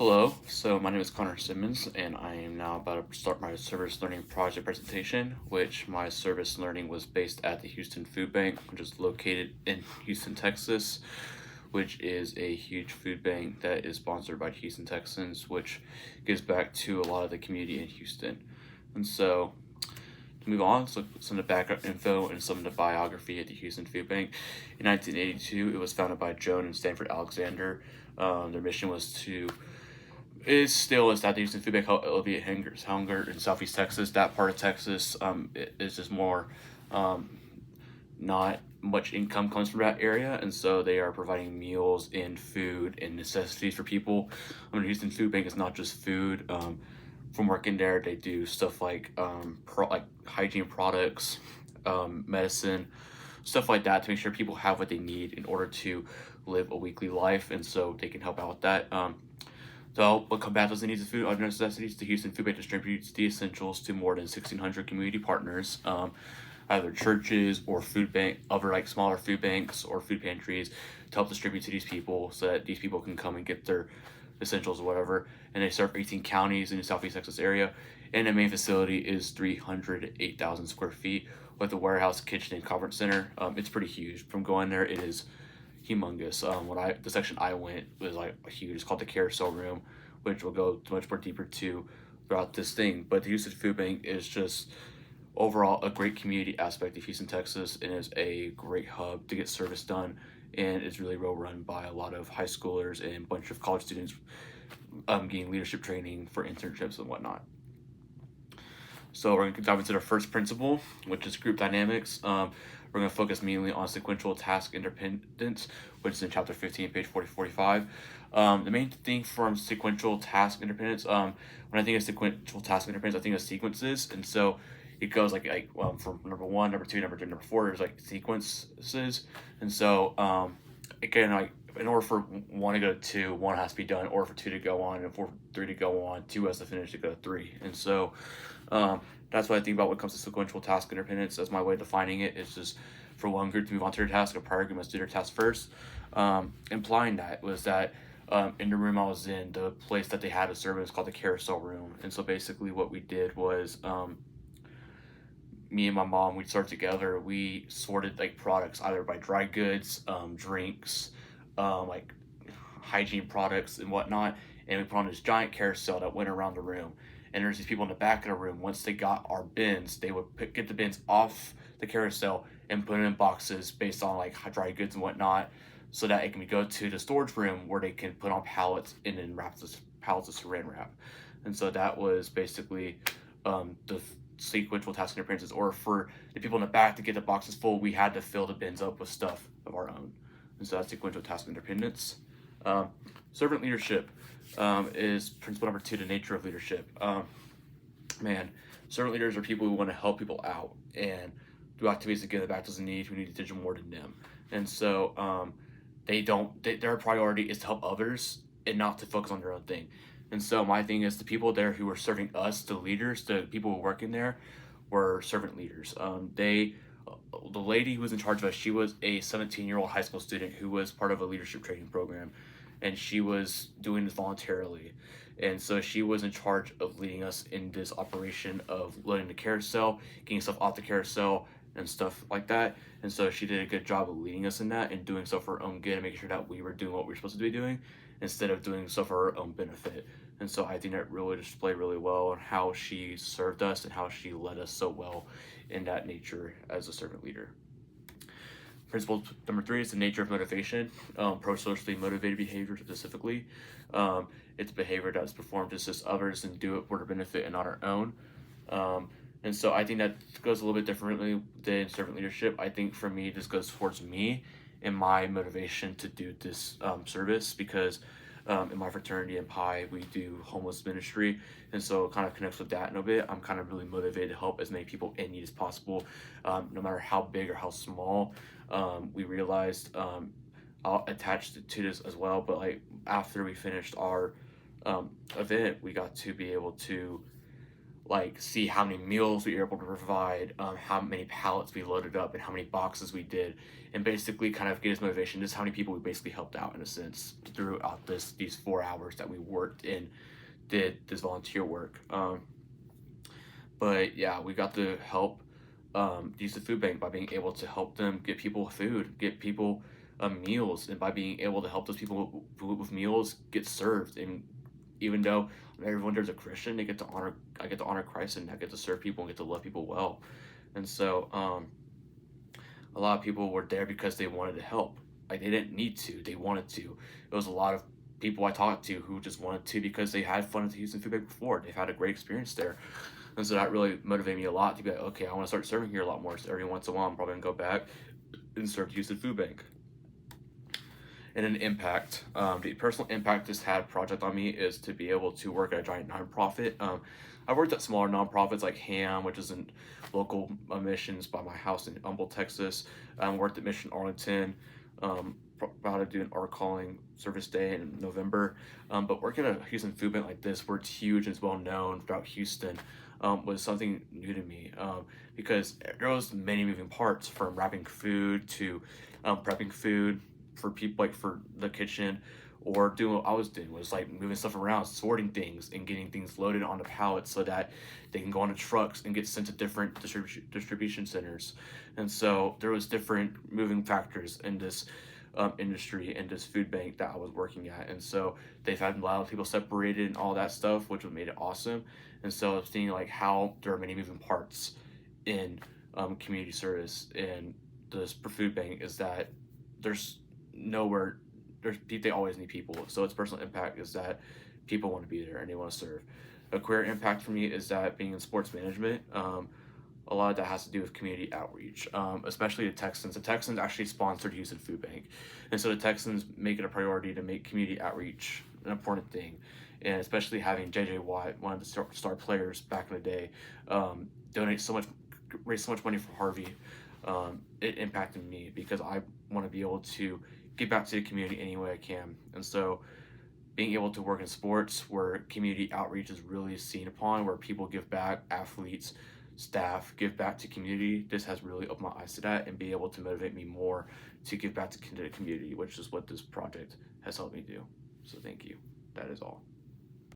Hello, so my name is Connor Simmons, and I am now about to start my service learning project presentation, which my service learning was based at the Houston Food Bank, which is located in Houston, Texas, which is a huge food bank that is sponsored by Houston Texans, which gives back to a lot of the community in Houston. And so, to move on, let's look at some of the background info and some of the biography at the Houston Food Bank. In 1982, it was founded by Joan and Stanford Alexander. Their mission was to is still is that the Houston Food Bank help alleviate hunger in Southeast Texas. That part of Texas is just more um, not much income comes from that area, and so they are providing meals and food and necessities for people. Houston Food Bank is not just food. From working there, they do stuff like like hygiene products, medicine, stuff like that to make sure people have what they need in order to live a weekly life, and so they can help out with that. To help combat those needs of food other necessities, the Houston Food Bank distributes the essentials to more than 1,600 community partners, either churches or food bank, other like smaller food banks or food pantries, to help distribute to these people so that these people can come and get their essentials or whatever. And they serve 18 counties in the Southeast Texas area. And the main facility is 308,000 square feet with a warehouse, kitchen, and conference center. It's pretty huge. From going there, it is humongous. The section I went was like huge. It's called the carousel room, which will go much more deeper to throughout this thing. But the Houston Food Bank is just overall a great community aspect of Houston, Texas, and is a great hub to get service done. And it's really well run by a lot of high schoolers and a bunch of college students getting leadership training for internships and whatnot. So we're going to dive into the first principle, which is group dynamics. We're going to focus mainly on sequential task independence, which is in chapter 15, page 40-45. The main thing from sequential task independence, when I think of sequential task independence, I think of sequences. And so it goes from number one, number two, number three, number four, there's like sequences. And so it can like, in order for one to go to two, one has to be done, or for two to go on, and for three to go on, two has to finish to go to three. And so that's what I think about when it comes to sequential task independence. That's my way of defining it. It's just for one group to move on to their task, a prior group must do their task first. Implying that was that in the room I was in, the place that they had a service called the carousel room. And so basically what we did was me and my mom, we'd start together. We sorted like products either by dry goods, drinks, like hygiene products and whatnot. And we put on this giant carousel that went around the room. And there's these people in the back of the room. Once they got our bins, they would get the bins off the carousel and put it in boxes based on like dry goods and whatnot, so that it can go to the storage room where they can put on pallets and then wrap this pallets of saran wrap. And so that was basically the sequential task appearances. Or for the people in the back to get the boxes full, we had to fill the bins up with stuff of our own. And so that's sequential task independence. Servant leadership is principle number two, the nature of leadership. Servant leaders are people who want to help people out and do activities to give back to those in need who need attention more than them. And so their priority is to help others and not to focus on their own thing. And so my thing is the people there who were serving us, the leaders, the people who were working there, were servant leaders. The lady who was in charge of us, she was a 17-year-old high school student who was part of a leadership training program, and she was doing this voluntarily. And so she was in charge of leading us in this operation of loading the carousel, getting stuff off the carousel, and stuff like that. And so she did a good job of leading us in that and doing so for her own good and making sure that we were doing what we were supposed to be doing instead of doing so for her own benefit. And so I think that really displayed really well on how she served us and how she led us so well in that nature as a servant leader. Principle number three is the nature of motivation. Pro-socially motivated behavior specifically. It's behavior that's performed to assist others and do it for their benefit and not our own. And so I think that goes a little bit differently than servant leadership. I think for me, this goes towards me and my motivation to do this service, because in my fraternity in Pi, we do homeless ministry. And so it kind of connects with that in a bit. I'm kind of really motivated to help as many people in need as possible, no matter how big or how small. We realized I'll attach to this as well, but like after we finished our event, we got to be able to like see how many meals we were able to provide, how many pallets we loaded up, and how many boxes we did, and basically kind of get his motivation. Just how many people we basically helped out in a sense throughout these 4 hours that we worked and did this volunteer work. But yeah, we got to help use the food bank by being able to help them get people food, get people meals, and by being able to help those people with meals get served. And even though everyone there's a Christian, I get to honor Christ, and I get to serve people and get to love people well. And so a lot of people were there because they wanted to help. Like they didn't need to, they wanted to. It was a lot of people I talked to who just wanted to because they had fun at the Houston Food Bank before. They've had a great experience there. And so that really motivated me a lot to be like, okay, I want to start serving here a lot more. So every once in a while, I'm probably gonna go back and serve the Houston Food Bank. And an impact, the personal impact this had project on me is to be able to work at a giant nonprofit. I've worked at smaller nonprofits like HAM, which is in local missions by my house in Humboldt, Texas. Worked at Mission Arlington. About to do an art calling service day in November. But working at a Houston food bank like this, where it's huge and it's well known throughout Houston, was something new to me, because there was many moving parts, from wrapping food to prepping food for people, like for the kitchen, or doing what I was doing was like moving stuff around, sorting things and getting things loaded onto pallets so that they can go onto trucks and get sent to different distribution centers. And so there was different moving factors in this industry and this food bank that I was working at. And so they've had a lot of people separated and all that stuff, which made it awesome. And so I'm seeing like how there are many moving parts in community service and this food bank is that there's nowhere, they always need people. So its personal impact is that people want to be there and they want to serve. A career impact for me is that being in sports management, a lot of that has to do with community outreach, especially the Texans. The Texans actually sponsored Houston Food Bank, and so the Texans make it a priority to make community outreach an important thing, and especially having J.J. Watt, one of the star players back in the day, donate so much, raise so much money for Harvey. It impacted me because I want to be able to give back to the community any way I can, and so being able to work in sports where community outreach is really seen upon, where people give back, athletes, staff give back to community, this has really opened my eyes to that and be able to motivate me more to give back to the community, which is what this project has helped me do. So thank you. That is all.